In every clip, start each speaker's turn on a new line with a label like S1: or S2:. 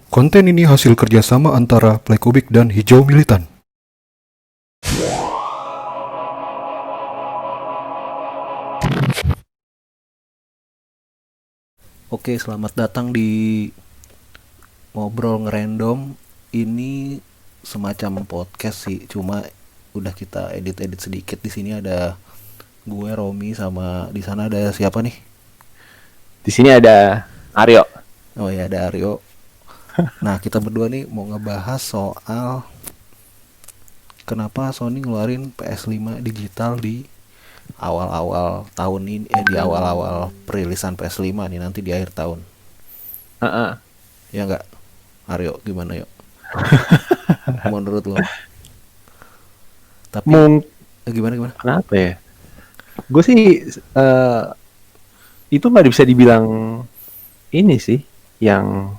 S1: Konten ini hasil kerjasama antara Playkomic dan Hijau Militan.
S2: Oke, selamat datang di Ngobrol Ngerandom. Ini semacam podcast sih, cuma udah kita edit-edit sedikit. Di sini ada gue Romi, sama di sana ada siapa nih?
S3: Di sini ada Aryo.
S2: Oh ya, ada Aryo. Nah, kita berdua nih mau ngebahas soal kenapa Sony ngeluarin PS5 digital di awal-awal tahun ini, di awal-awal perilisan PS5 nih, nanti di akhir tahun. Ya nggak, Aryo, gimana yuk? Menurut lo? Tapi gimana?
S3: Kenapa ya? Gue sih itu nggak bisa dibilang ini sih, yang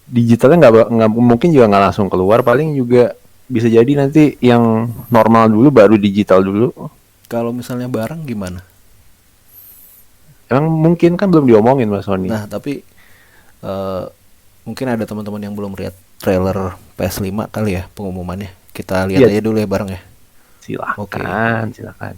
S3: digitalnya nggak mungkin juga nggak langsung keluar. Paling juga bisa jadi nanti yang normal dulu baru digital dulu.
S2: Kalau misalnya barang gimana?
S3: Emang mungkin kan belum diomongin Mas Sony.
S2: Nah, tapi mungkin ada teman-teman yang belum lihat trailer PS5 kali ya pengumumannya. Kita lihat aja dulu ya bareng ya.
S3: Silakan.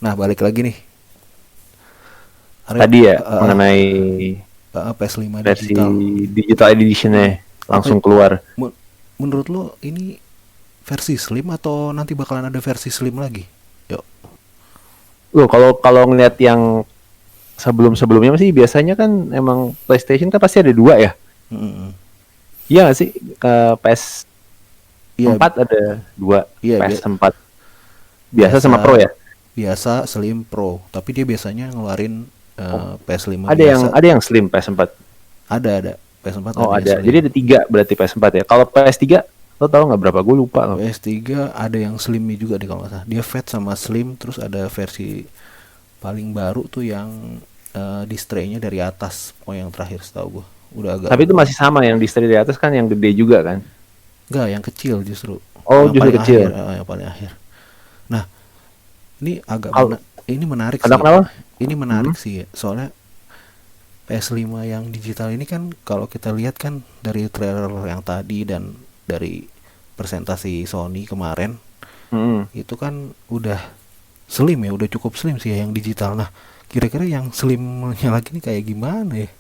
S2: Nah, balik lagi nih.
S3: Aryo, tadi ya mengenai
S2: PS5
S3: versi
S2: digital
S3: edition-nya langsung keluar.
S2: Menurut lo ini versi slim atau nanti bakalan ada versi slim lagi? Yuk.
S3: Loh, kalau ngeliat yang sebelum-sebelumnya sih biasanya kan emang PlayStation kan pasti ada dua ya. Iya nggak sih, PS
S2: Iya,
S3: 4 ada 2,
S2: iya,
S3: PS4 biasa sama Pro ya.
S2: biasa, Slim, Pro. Tapi dia biasanya ngeluarin PS5
S3: Ada
S2: biasa.
S3: yang Slim PS4.
S2: Ada PS4
S3: Oh
S2: ada yang
S3: ada.
S2: Slim.
S3: Jadi ada 3 berarti PS4 ya. Kalau PS3 lo tahu nggak berapa? Gue lupa loh.
S2: PS3 ada yang Slim juga deh kalau nggak salah. Dia Fat sama Slim, terus ada versi paling baru tuh yang display-nya dari atas. Oh yang terakhir setahu gue. Udah agak.
S3: Tapi itu masih sama yang display di atas kan yang gede juga kan?
S2: Enggak, yang kecil justru.
S3: Oh,
S2: Yang
S3: justru
S2: paling
S3: kecil.
S2: akhir, yang paling akhir. Nah, ini agak ini menarik sih.
S3: Kenapa?
S2: Ini menarik sih ya. Soalnya PS5 yang digital ini kan kalau kita lihat kan dari trailer yang tadi dan dari presentasi Sony kemarin itu kan udah slim ya, udah cukup slim sih ya yang digital. Nah, kira-kira yang slimnya lagi nih kayak gimana ya?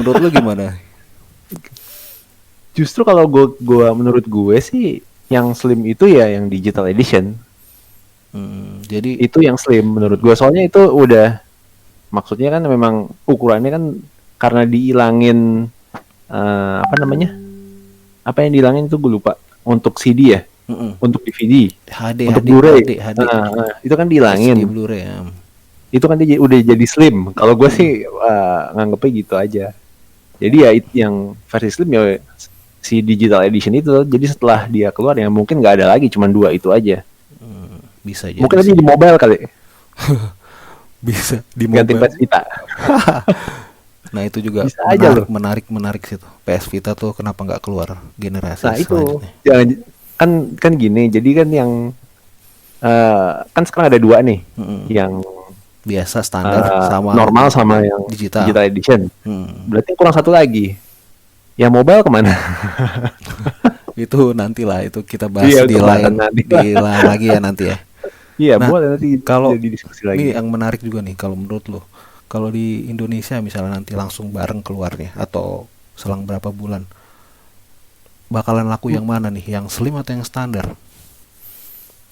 S2: Menurut lu gimana?
S3: Justru kalau menurut gue sih yang slim itu ya yang digital edition.
S2: Jadi
S3: Itu yang slim menurut gue. Soalnya itu udah maksudnya kan memang ukurannya kan karena dihilangin apa namanya? Apa yang dihilangin itu gue lupa. Untuk CD ya, untuk DVD,
S2: HD,
S3: untuk Blu-ray.
S2: HD.
S3: Itu kan dihilangin.
S2: HD Blu-ray ya.
S3: Itu kan dia udah jadi slim. Kalau gue sih nganggepnya gitu aja. Jadi ya yang versi slim ya si digital edition itu. Jadi setelah dia keluar ya mungkin nggak ada lagi, cuma 2 itu aja.
S2: Bisa jadi.
S3: Mungkin nanti di mobile kali.
S2: Bisa di
S3: Ganti
S2: mobile.
S3: PS Vita.
S2: Nah itu juga
S3: Bisa aja loh.
S2: menarik situ. PS Vita tuh kenapa nggak keluar generasi
S3: Nah itu
S2: selanjutnya?
S3: kan gini. Jadi kan yang kan sekarang ada 2 nih, yang
S2: Biasa standar sama
S3: normal sama yang
S2: digital.
S3: edition.
S2: Hmm.
S3: Berarti kurang satu lagi. Yang mobile kemana?
S2: Itu nantilah, itu kita bahas
S3: Iya,
S2: di
S3: kemarin
S2: lain
S3: nanti.
S2: di lain lagi ya nanti ya.
S3: Iya,
S2: Nah,
S3: boleh nanti
S2: kalau
S3: jadi diskusi lagi.
S2: ini yang menarik juga nih kalau menurut lo, kalau di Indonesia misalnya nanti langsung bareng keluarnya atau selang berapa bulan, bakalan laku yang mana nih, yang slim atau yang standar?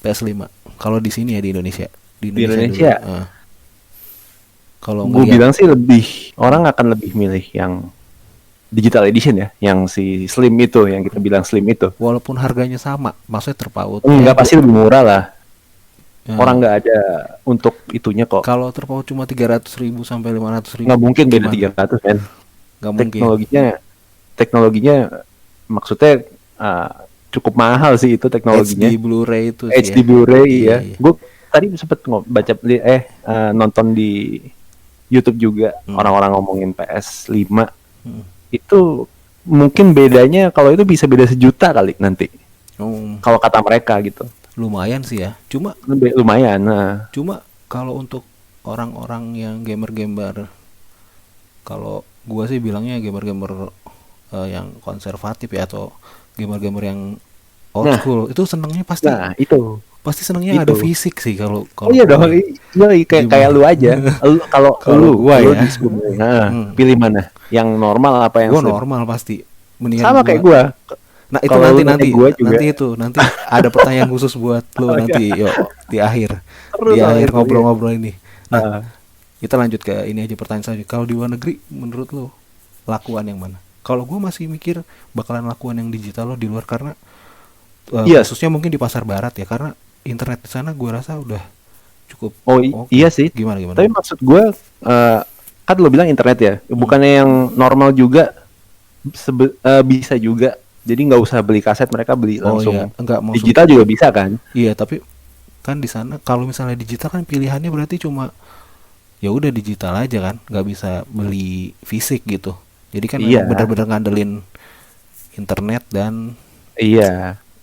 S2: PS5 kalau di sini ya, di Indonesia.
S3: Di Indonesia?
S2: Dulu. Kalau
S3: Gue
S2: ngeliat,
S3: bilang sih orang akan lebih milih yang digital edition ya, yang si slim itu, yang kita bilang slim itu.
S2: walaupun harganya sama, maksudnya terpaut.
S3: Enggak, pasti lebih murah lah.
S2: Ya.
S3: Orang nggak ada untuk itunya kok.
S2: Kalau terpaut cuma 300.000 sampai 500.000.
S3: Nggak mungkin beda
S2: gimana?
S3: 300 kan.
S2: Nggak mungkin.
S3: Teknologinya maksudnya cukup mahal sih itu teknologinya.
S2: HD Blu-ray itu sih
S3: HD
S2: ya.
S3: Blu-ray
S2: Iya,
S3: ya.
S2: iya.
S3: Gue tadi sempet nonton di YouTube juga orang-orang ngomongin PS5. Itu mungkin bedanya kalau itu bisa beda 1 juta kali nanti. Kalau kata mereka gitu.
S2: Lumayan sih ya.
S3: Lumayan. Nah,
S2: Cuma kalau untuk orang-orang yang gamer-gamer, kalau gua sih bilangnya gamer-gamer yang konservatif ya, atau gamer-gamer yang old school, itu senangnya pasti
S3: itu.
S2: pasti senangnya ada fisik sih kalau
S3: Oh iya dong, iya kayak lu aja. Kalau lu
S2: gua ya.
S3: pilih mana? Yang normal apa yang
S2: Gua
S3: slim?
S2: normal pasti. Mendingan
S3: Sama kayak gua.
S2: Nah itu
S3: Kalau
S2: nanti
S3: gua juga.
S2: nanti ada pertanyaan khusus buat lu nanti yuk di akhir
S3: Terus
S2: di akhir
S3: itu,
S2: ngobrol-ngobrol ini.
S3: Ah.
S2: Kita lanjut ke ini aja, pertanyaan selanjutnya. Kalau di luar negeri menurut lu lakuan yang mana? Kalau gue masih mikir bakalan lakuan yang digital loh di luar, karena khususnya mungkin di pasar barat ya, karena internet di sana gue rasa udah cukup. oke.
S3: Iya sih.
S2: Gimana?
S3: Tapi maksud gue kan lo bilang internet ya, bukannya yang normal juga bisa juga. Jadi nggak usah beli kaset, mereka beli langsung.
S2: Iya. Enggak,
S3: digital juga bisa kan?
S2: Iya, tapi kan di sana kalau misalnya digital kan pilihannya berarti cuma ya udah digital aja kan, nggak bisa beli fisik gitu. Jadi kan benar-benar ngandelin internet dan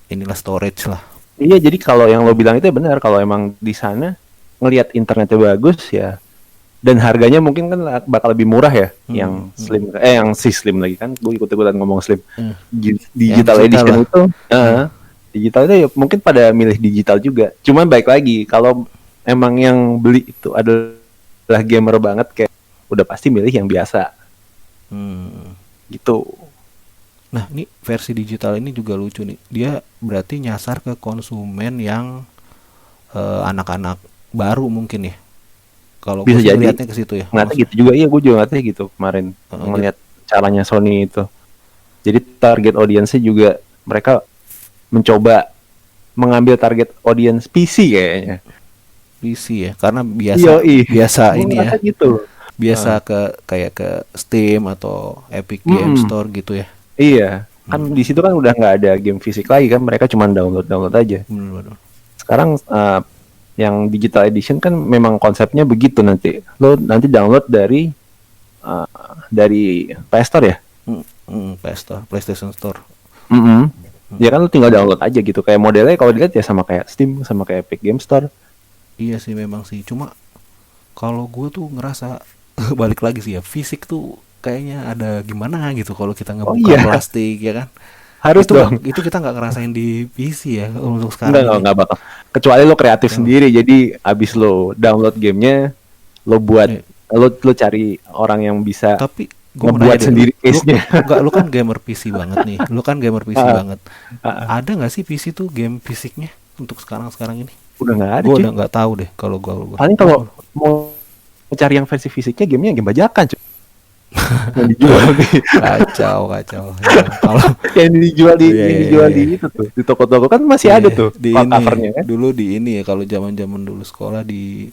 S2: inilah storage lah.
S3: Iya, jadi kalau yang lo bilang itu benar, kalau emang di sana ngelihat internetnya bagus ya, dan harganya mungkin kan bakal lebih murah ya, yang slim, yang si slim lagi kan, gue ikut-ikutan ngomong slim. Digital edition itu, digital itu ya mungkin pada milih digital juga. Cuman baik lagi, kalau emang yang beli itu adalah gamer banget, kayak udah pasti milih yang biasa. Gitu.
S2: Nah, ini versi digital ini juga lucu nih. Dia berarti nyasar ke konsumen yang anak-anak baru mungkin ya. Kalau gue lihatnya ke situ ya.
S3: Ngeliatnya gitu juga, iya gue juga ngeliatnya gitu kemarin ngeliat caranya Sony itu. Jadi target audiensnya juga mereka mencoba mengambil target audience PC kayaknya.
S2: PC ya, karena biasa
S3: Yoi.
S2: biasa
S3: Gua
S2: ini ya,
S3: ngerasa gitu.
S2: biasa kayak ke Steam atau Epic Game Store gitu ya.
S3: Iya, kan di situ kan udah nggak ada game fisik lagi kan, mereka cuma download aja.
S2: Bener-bener.
S3: Sekarang yang digital edition kan memang konsepnya begitu, nanti lo nanti download dari PS Store ya.
S2: PS Store, PlayStation Store.
S3: Ya kan lo tinggal download aja gitu, kayak modelnya kalau dilihat ya sama kayak Steam, sama kayak Epic Game Store.
S2: Iya sih memang sih, cuma kalau gue tuh ngerasa balik lagi sih ya, fisik tuh kayaknya ada gimana gitu kalau kita ngebuka
S3: iya.
S2: plastik ya kan.
S3: Harus
S2: Itu
S3: dong.
S2: itu kita nggak ngerasain di PC ya untuk sekarang ini.
S3: Enggak bakal. Kecuali lo kreatif sendiri, jadi abis lo download gamenya, lo buat,
S2: Iya.
S3: lo cari orang yang bisa
S2: Tapi gue mau
S3: ngebuat
S2: nanya deh,
S3: sendiri
S2: lu
S3: case-nya.
S2: enggak, lu kan gamer PC banget nih, lu kan gamer PC banget. Ada nggak sih PC tuh game fisiknya untuk sekarang ini?
S3: Udah nggak ada,
S2: Gue
S3: cuy.
S2: udah nggak tahu deh kalau gue.
S3: Paling kalau mau cari yang versi fisiknya, gamenya game bajakan, cuy. Yang dijual di
S2: kacau. Ya, kalau
S3: yang dijual di
S2: Iya,
S3: yang
S2: iya,
S3: dijual
S2: iya.
S3: di itu tuh, di toko-toko kan masih ada tuh
S2: di
S3: part
S2: ini
S3: covernya kan.
S2: dulu di ini ya, kalau zaman dulu sekolah di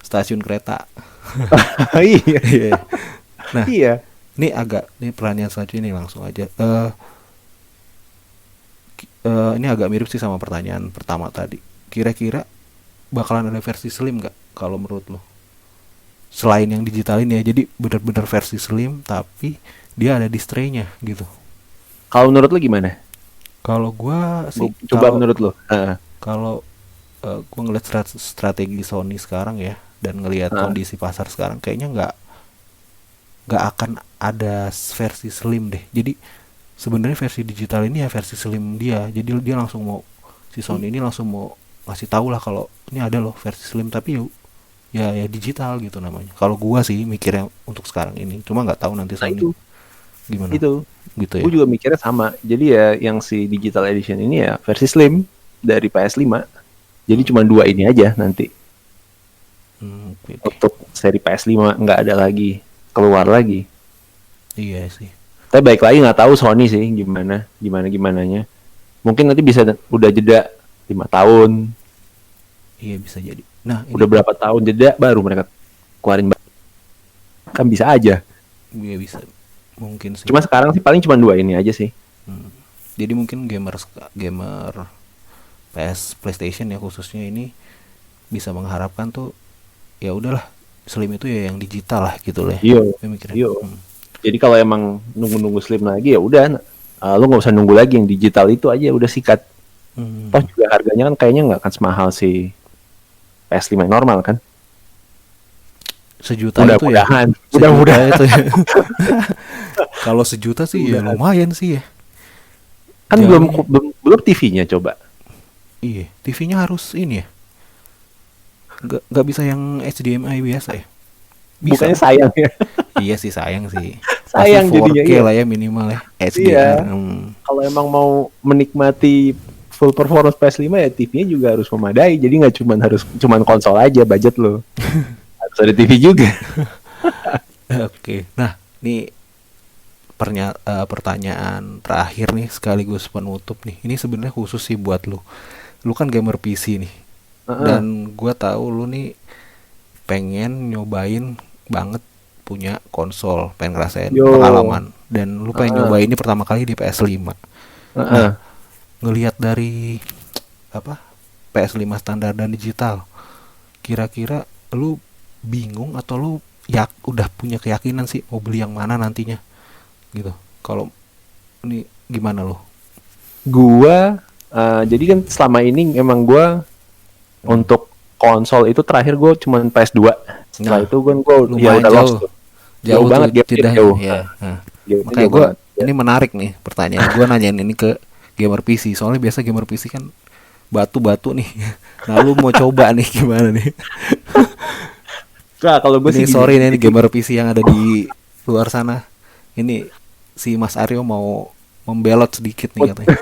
S2: stasiun kereta.
S3: Iya.
S2: Iya. Nah,
S3: Iya.
S2: ini pertanyaan selanjutnya nih, langsung aja. Ini agak mirip sih sama pertanyaan pertama tadi. Kira-kira bakalan ada versi slim nggak kalau menurut lo? Selain yang digital ini ya, jadi benar-benar versi slim tapi dia ada display-nya gitu.
S3: Kalau menurut lo gimana?
S2: Kalau gua sih,
S3: Coba menurut lo.
S2: kalau gua ngeliat strategi Sony sekarang ya, dan ngelihat kondisi pasar sekarang, kayaknya nggak akan ada versi slim deh. Jadi sebenarnya versi digital ini ya versi slim dia. Jadi dia langsung mau, si Sony ini langsung mau ngasih tahu lah kalau ini ada loh versi slim, tapi ya digital gitu namanya. Kalau gua sih mikirnya untuk sekarang ini, cuma nggak tahu nanti Sony
S3: itu
S2: gimana.
S3: itu
S2: Gitu ya.
S3: gue juga mikirnya sama. Jadi ya yang si digital edition ini ya versi slim dari PS5. Jadi cuma 2 ini aja nanti.
S2: Oke.
S3: Untuk seri PS5 nggak ada lagi keluar lagi.
S2: Iya sih.
S3: Tapi baik lagi nggak tahu Sony sih gimananya. Mungkin nanti bisa udah jeda 5 tahun.
S2: Iya bisa jadi. Nah, ini
S3: Udah berapa tahun jeda baru mereka keluarin kan bisa aja.
S2: iya bisa. Mungkin sih.
S3: Cuma sekarang sih paling cuma 2 ini aja sih.
S2: Jadi mungkin gamer PlayStation ya khususnya ini bisa mengharapkan tuh ya udahlah, slim itu ya yang digital lah gitu lah.
S3: Iya.
S2: Gue mikirnya.
S3: Iya. Jadi kalau emang nunggu slim lagi ya udah, lo nggak usah nunggu lagi, yang digital itu aja udah sikat. Toh juga harganya kan kayaknya nggak akan semahal si PS5 yang normal kan?
S2: Sejuta itu ya.
S3: Mudah-mudahan.
S2: Itu ya. Kalau sejuta sih ya lumayan sih ya.
S3: Kan
S2: Jauhnya.
S3: belum TV-nya coba.
S2: Iya, TV-nya harus ini ya. Nggak bisa yang HDMI biasa ya. Bisa.
S3: Bukannya sayang ya.
S2: Iya sih, sayang sih.
S3: Sayang
S2: Pasti 4K
S3: jadinya, iya.
S2: lah ya minimal ya. HDR.
S3: Iya. Kalau emang mau menikmati full performance PS5 ya TV-nya juga harus memadai. Jadi nggak cuman konsol aja budget lo. Harus ada TV juga.
S2: Oke. Nah, ini pertanyaan terakhir nih sekaligus penutup nih. Ini sebenarnya khusus sih buat lu. Lu kan gamer PC nih. Dan gua tahu lu nih pengen nyobain banget punya konsol, pengen ngerasain pengalaman, dan lu pengen nyobain ini pertama kali di PS5. Nah, ngelihat dari PS5 standar dan digital, kira-kira lu bingung atau lu udah punya keyakinan sih mau beli yang mana nantinya gitu? Kalau ini gimana lo?
S3: Gua jadi kan selama ini emang gua untuk konsol itu terakhir gue cuma PS2. Setelah itu kan gue
S2: lumayan
S3: udah lost tuh. Jauh banget jauh.
S2: Ya. Makanya gue ini menarik nih pertanyaan. Gue nanyain ini ke gamer PC, soalnya biasa gamer PC kan batu-batu nih. Nah, lu mau coba nih gimana nih?
S3: Nah, kalau gue sih
S2: sorry nih, gamer PC yang ada di luar sana. Ini si Mas Aryo mau membelot sedikit nih katanya.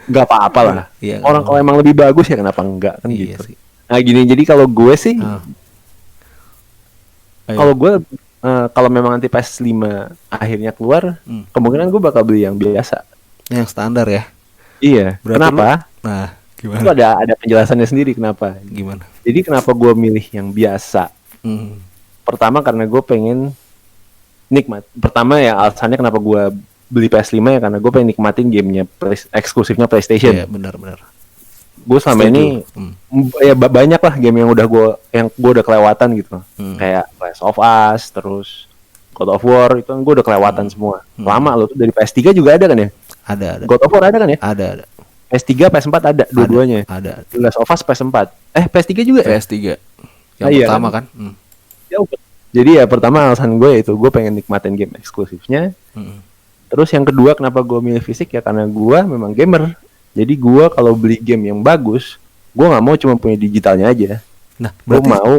S3: Nggak apa-apa lah.
S2: Iya,
S3: orang kalau emang lebih bagus ya kenapa enggak kan
S2: iya
S3: gitu.
S2: Sih.
S3: Nah gini, jadi kalau gue sih, kalau memang nanti PS5 akhirnya keluar, kemungkinan gue bakal beli yang biasa.
S2: Yang standar ya.
S3: Iya.
S2: Berarti
S3: Kenapa?
S2: Nah,
S3: Itu
S2: gimana?
S3: ada penjelasannya sendiri kenapa.
S2: Gimana?
S3: Jadi kenapa gue milih yang biasa?
S2: Hmm.
S3: Pertama karena gue pengen nikmat. Pertama ya alasannya kenapa gue beli PS5 ya karena gue pengen nikmatin gamenya eksklusifnya PlayStation.
S2: Iya, benar-benar.
S3: Gue selama
S2: Setuju.
S3: ini ya banyak lah game yang gue udah kelewatan gitu. Kayak Last of Us, terus God of War itu kan gue udah kelewatan semua. Lama loh tuh dari PS3 juga ada kan ya?
S2: Ada.
S3: God of War ada kan ya?
S2: Ada.
S3: PS3, PS4 ada dua-duanya.
S2: Ada.
S3: Last of Us PS4. PS3 juga ya?
S2: PS3. Yang
S3: Iya
S2: pertama
S3: kan?
S2: kan?
S3: Ya, jadi ya pertama alasan gue itu gue pengen nikmatin game eksklusifnya. Terus yang kedua kenapa gue milih fisik ya karena gue memang gamer. Jadi gue kalau beli game yang bagus, gue nggak mau cuma punya digitalnya aja.
S2: Nah,
S3: Gue
S2: berarti
S3: mau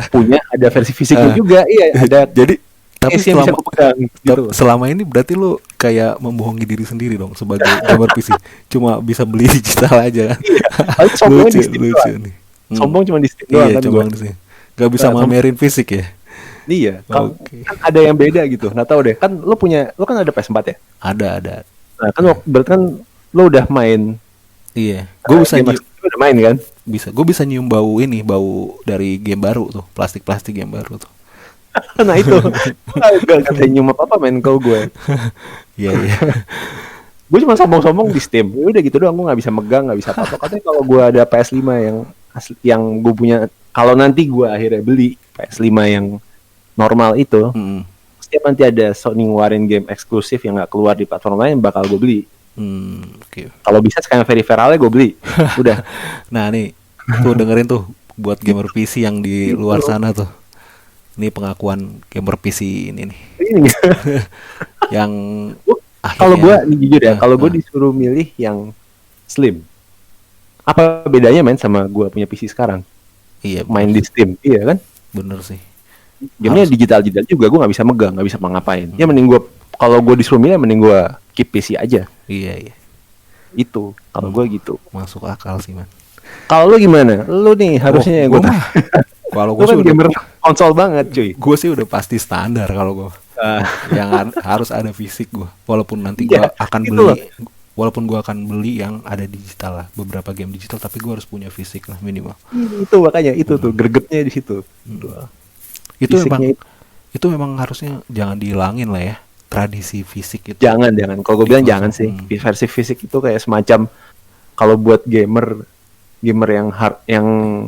S3: punya ada versi fisiknya juga. Iya, ada.
S2: jadi tapi
S3: Case yang bisa
S2: selama
S3: gue pegang gitu.
S2: selama ini berarti lu kayak membohongi diri sendiri dong sebagai gamer PC. Cuma bisa beli digital aja kan.
S3: Paling sombongnya di
S2: lucu,
S3: Steam
S2: lucu
S3: doang.
S2: nih.
S3: Sombong cuma di Steam doang
S2: Iya,
S3: kan
S2: cuma
S3: gua.
S2: di sini. Gak bisa
S3: Nah,
S2: mamerin fisik ya.
S3: Iya,
S2: Oke.
S3: kan ada yang beda gitu. Nggak tahu deh. Kan lu kan ada PS4 ya?
S2: Ada.
S3: Nah, kan berarti kan lu udah main.
S2: Iya. Gue bisa
S3: game eksklusif udah main kan?
S2: gue bisa nyium bau dari game baru tuh, plastik game baru tuh.
S3: Nah itu, gue gak bisa nyium apa men kalau gue.
S2: Iya.
S3: Gue cuma sombong-sombong di Steam. Ya udah gitu doang, gue nggak bisa megang, nggak bisa apa-apa. Katanya kalau gue ada PS5 yang gue punya, kalau nanti gue akhirnya beli PS5 yang normal itu, setiap nanti ada Sony ngeluarin game eksklusif yang nggak keluar di platform lain, bakal gue beli.
S2: Oke.
S3: Kalau bisa sekarang peripheralnya gue beli. Udah.
S2: Nah nih, tuh dengerin tuh buat gamer PC yang di luar sana tuh. Ini pengakuan gamer PC ini nih.
S3: Ini.
S2: Yang
S3: Kalau gue
S2: akhirnya-
S3: jujur ya, kalau gue disuruh milih yang slim, apa bedanya men sama gue punya PC sekarang?
S2: Iya,
S3: Main di Steam, iya kan?
S2: bener sih.
S3: Gamenya
S2: Harus-
S3: digital juga gue nggak bisa megang, nggak bisa ngapain. Ya mending gue kalau gue disuruh milih, mending gue keep PC aja.
S2: Iya.
S3: Itu kalau gue gitu.
S2: Masuk akal sih, man.
S3: Kalau lu gimana? Lu nih harusnya
S2: gue
S3: gue
S2: mah. Kalau
S3: Lu
S2: gue
S3: kan
S2: sih
S3: gamer konsol banget cuy.
S2: gue sih udah pasti standar kalau gue. Yang harus ada fisik gue. Walaupun nanti gue
S3: Iya,
S2: akan
S3: gitu
S2: beli, walaupun gue akan beli yang ada digital lah, beberapa game digital, tapi gue harus punya fisik lah minimal.
S3: Itu makanya itu tuh gregetnya di situ.
S2: Itu
S3: Fisiknya
S2: itu memang harusnya jangan dihilangin lah ya, tradisi fisik itu.
S3: Jangan. Kalau gue bilang
S2: Itu,
S3: jangan sih. Versi fisik itu kayak semacam kalau buat gamer yang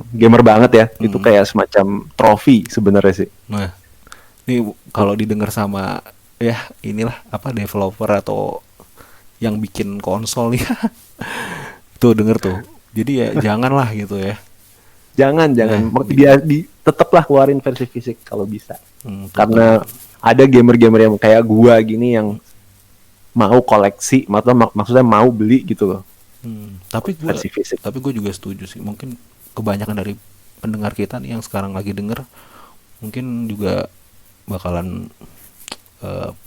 S3: gamer banget ya, itu kayak semacam trofi sebenarnya sih.
S2: Nah, ini kalau didengar sama ya inilah apa developer atau yang bikin konsol nih, tuh denger tuh. Jadi ya janganlah gitu ya.
S3: Jangan. Dia tetaplah keluarin versi fisik kalau bisa. Karena ada gamer-gamer yang kayak gua gini yang mau koleksi, maksudnya mau beli gitu loh.
S2: Tapi gue juga setuju sih. Mungkin kebanyakan dari pendengar kita nih yang sekarang lagi denger mungkin juga bakalan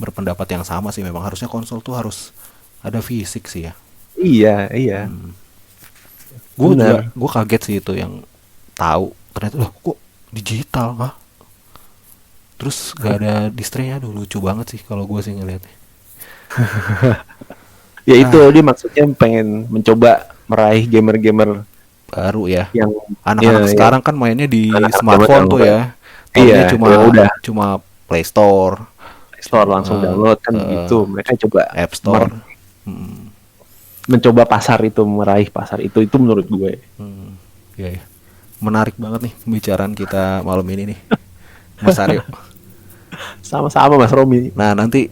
S2: berpendapat yang sama sih. Memang harusnya konsol tuh harus ada fisik sih ya.
S3: Iya.
S2: Gue kaget sih itu yang tahu ternyata loh kok digital kah? Terus gak ada display-nya. Aduh lucu banget sih kalau gue sih ngeliatnya.
S3: Ya itu dia maksudnya pengen mencoba meraih gamer-gamer
S2: Baru ya.
S3: yang
S2: Anak-anak sekarang kan mainnya di
S3: Anak-anak
S2: smartphone
S3: zaman
S2: tuh
S3: kan.
S2: ya.
S3: Iya,
S2: Taunya
S3: ya
S2: cuma Play Store,
S3: Store langsung download kan gitu. Mereka coba
S2: App Store.
S3: mencoba pasar itu, meraih pasar itu menurut gue.
S2: Iya. Menarik banget nih pembicaraan kita malam ini nih, Mas Aryo.
S3: Sama-sama Mas Romi.
S2: Nah nanti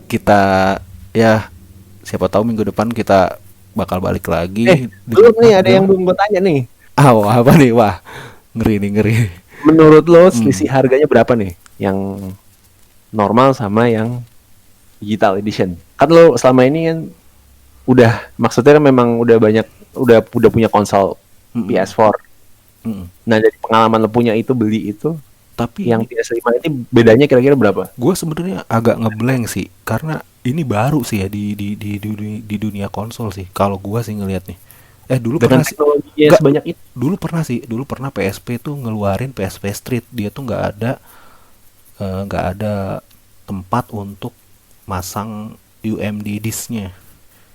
S2: kita ya siapa tahu minggu depan kita bakal balik lagi.
S3: Belum nih ada yang belum gue tanya nih.
S2: Apa nih? Wah, ngeri.
S3: Menurut lo selisih harganya berapa nih? Yang normal sama yang digital edition. Kan lo selama ini kan maksudnya kan memang udah punya konsol PS4. Nah dari pengalaman lo punya itu beli itu,
S2: Tapi
S3: yang PS5 ini bedanya kira-kira berapa?
S2: gue sebenarnya agak ngeblank sih karena ini baru sih ya di dunia konsol sih. Kalau gue sih ngelihat nih. Dulu
S3: Dengan
S2: pernah sih.
S3: teknologinya
S2: Nggak,
S3: sebanyak itu.
S2: Dulu pernah PSP tuh ngeluarin PSP Street. Dia tuh nggak ada tempat untuk masang UMD disknya.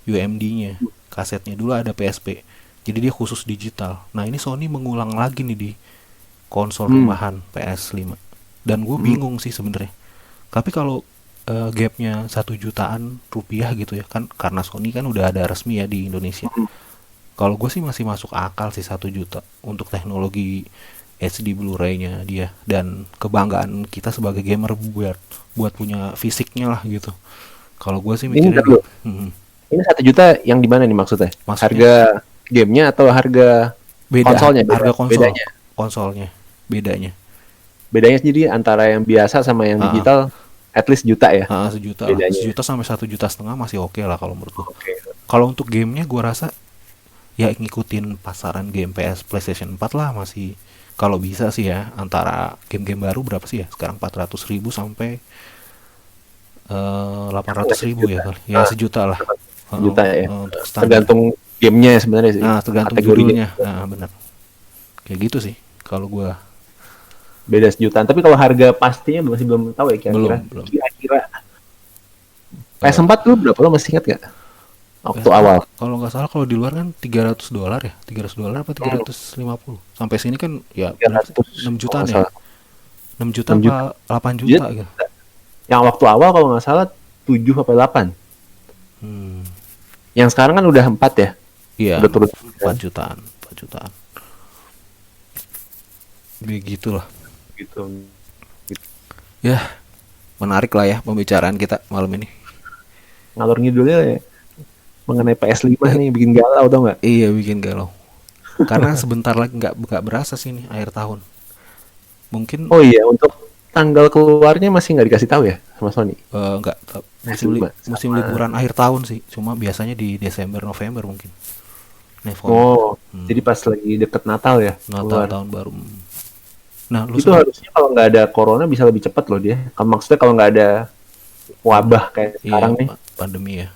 S2: UMD-nya, kasetnya. Dulu ada PSP, jadi dia khusus digital. Nah ini Sony mengulang lagi nih di konsol rumahan PS5. Dan gue bingung sih sebenarnya. Tapi kalau gapnya 1 jutaan rupiah gitu ya kan, karena Sony kan udah ada resmi ya di Indonesia. Kalau gue sih masih masuk akal sih 1 juta untuk teknologi HD Blu-ray-nya dia, dan kebanggaan kita sebagai gamer buat punya fisiknya lah gitu. Kalau gue sih
S3: Ini
S2: mikirnya
S3: dulu.
S2: Hmm.
S3: Ini 1 juta yang di mana nih maksudnya?
S2: Maksudnya-
S3: Harga gamenya atau harga
S2: Beda
S3: konsolnya?
S2: harga konsol,
S3: Bedanya.
S2: konsolnya bedanya.
S3: Bedanya jadi antara yang biasa sama yang digital at least juta ya.
S2: Sejuta lah.
S3: Bedanya.
S2: Sejuta sampai 1,5 juta masih oke lah kalau menurut gue.
S3: Oke.
S2: Kalau untuk gamenya gue rasa ya ngikutin pasaran game PlayStation 4 lah masih, kalau bisa sih ya, antara game-game baru berapa sih ya sekarang, 400.000 sampai 800.000 ya kali ya, sejuta lah.
S3: Juta ya.
S2: Untuk standar.
S3: Tergantung gamenya sebenarnya sih.
S2: Tergantung
S3: kategorinya.
S2: judulnya. Benar, kayak gitu sih kalau gue.
S3: Beda sejutaan. Tapi kalau harga pastinya masih belum tahu ya kira-kira.
S2: Belum.
S3: Kira-kira. PS4 dulu berapa lo masih ingat gak? Waktu awal.
S2: Kalau nggak salah kalau di luar kan $300 ya, $300 apa 350. Sampai sini kan ya
S3: 300,
S2: 6 jutaan
S3: kalau nggak
S2: ya. 6 juta
S3: 6 juta.
S2: apa 8 juta gitu.
S3: Yang waktu awal kalau nggak salah 7 sampai 8. Yang sekarang kan udah 4 ya.
S2: Iya.
S3: Udah turun
S2: 4 jutaan. Begitulah.
S3: gitu.
S2: Ya, menarik lah ya pembicaraan kita malam ini.
S3: Ngalor ngidulnya ya, mengenai PS5 nih bikin galau tau nggak?
S2: Iya, bikin galau. Karena sebentar lagi nggak berasa sih nih akhir tahun. Mungkin
S3: Oh iya, untuk tanggal keluarnya masih nggak dikasih tahu ya sama Sony.
S2: nggak musim liburan akhir tahun sih. Cuma biasanya di Desember November mungkin.
S3: Jadi pas lagi deket Natal ya.
S2: Natal
S3: keluar.
S2: tahun baru. Nah, lu
S3: Itu harusnya kalau nggak ada corona bisa lebih cepat loh dia. Maksudnya kalau nggak ada wabah kayak sekarang nih,
S2: pandemi ya.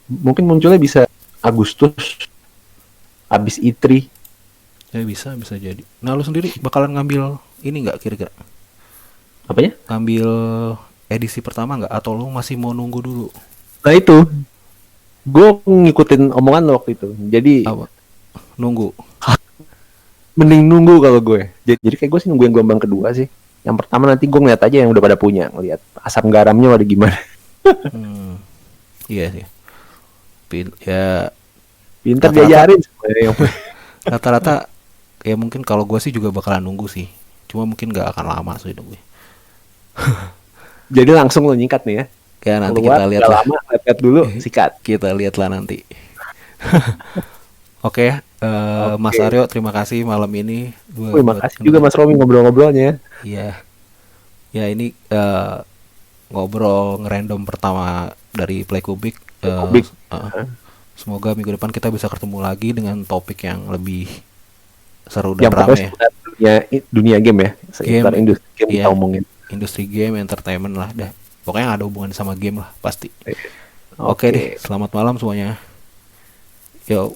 S3: mungkin munculnya bisa Agustus, abis E3.
S2: Ya bisa jadi. Nah, lu sendiri bakalan ngambil ini nggak kira-kira?
S3: Apanya?
S2: Ngambil edisi pertama nggak? Atau lu masih mau nunggu dulu?
S3: Nah itu, gue ngikutin omongan lo waktu itu. Jadi
S2: Apa? Nunggu.
S3: mending nunggu kalau gue. Jadi kayak gue sih nunggu yang gelombang kedua sih. Yang pertama nanti gue ngeliat aja yang udah pada punya, ngeliat asam garamnya ada gimana.
S2: Iya sih. Ya
S3: Pintar
S2: Rata-rata-
S3: diajarin sebenarnya yang
S2: rata-rata ya mungkin kalau gue sih juga bakalan nunggu sih. Cuma mungkin nggak akan lama sih nunggu.
S3: Jadi langsung lo nyikat nih ya.
S2: Ya nanti
S3: Keluar,
S2: kita lihat
S3: nggak
S2: lah.
S3: lama, lihat dulu, sikat.
S2: Kita lihat lah nanti. Oke ya, Mas Aryo, terima kasih malam ini.
S3: Terima kasih juga Mas Romi ngobrol-ngobrolnya.
S2: Iya. Ya ini ngobrol ngerandom pertama dari Playkobic.
S3: Playkobic.
S2: Semoga minggu depan kita bisa ketemu lagi dengan topik yang lebih seru dan
S3: Yang
S2: ramai
S3: pokoknya
S2: ya.
S3: seputar dunia game ya. Sekitar industri game
S2: iya.
S3: kita omongin.
S2: Industri game, entertainment lah, dah. Pokoknya yang ada hubungan sama game lah pasti.
S3: Oke.
S2: Oke deh, selamat malam semuanya. Yo.